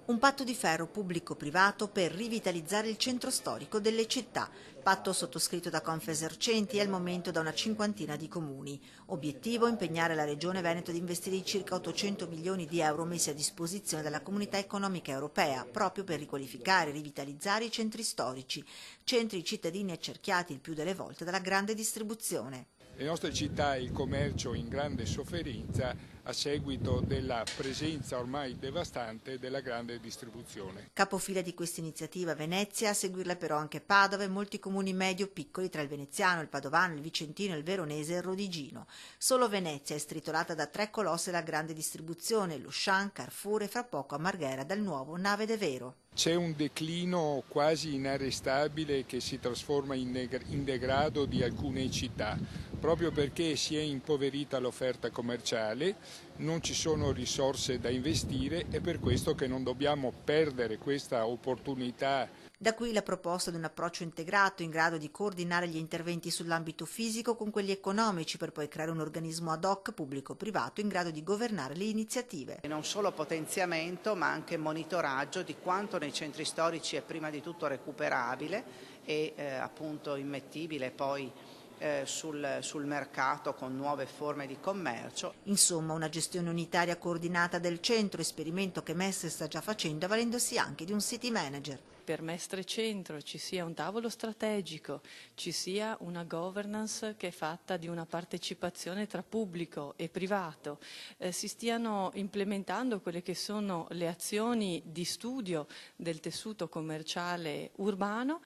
Un patto di ferro pubblico-privato per rivitalizzare il centro storico delle città. Patto sottoscritto da Confesercenti e al momento da una cinquantina di comuni. Obiettivo: impegnare la Regione Veneto ad investire i circa 800 milioni di euro messi a disposizione dalla Comunità Economica Europea, proprio per riqualificare e rivitalizzare i centri storici, centri cittadini accerchiati il più delle volte dalla grande distribuzione. Le nostre città e il commercio in grande sofferenza a seguito della presenza ormai devastante della grande distribuzione. Capofila di questa iniziativa Venezia, a seguirla però anche Padova e molti comuni medio-piccoli tra il veneziano, il padovano, il vicentino, il veronese e il rodigino. Solo Venezia è stritolata da tre colossi della grande distribuzione, Lushan, Carrefour e fra poco a Marghera dal nuovo Nave de Vero. C'è un declino quasi inarrestabile che si trasforma in degrado di alcune città, proprio perché si è impoverita l'offerta commerciale, non ci sono risorse da investire, e per questo che non dobbiamo perdere questa opportunità. Da qui la proposta di un approccio integrato in grado di coordinare gli interventi sull'ambito fisico con quelli economici per poi creare un organismo ad hoc pubblico-privato in grado di governare le iniziative. Non solo potenziamento ma anche monitoraggio di quanto nei centri storici è prima di tutto recuperabile e appunto immettibile poi sul mercato con nuove forme di commercio. Insomma, una gestione unitaria coordinata del centro, esperimento che Mestre sta già facendo avvalendosi anche di un city manager. Per Mestre Centro ci sia un tavolo strategico, ci sia una governance che è fatta di una partecipazione tra pubblico e privato, si stiano implementando quelle che sono le azioni di studio del tessuto commerciale urbano.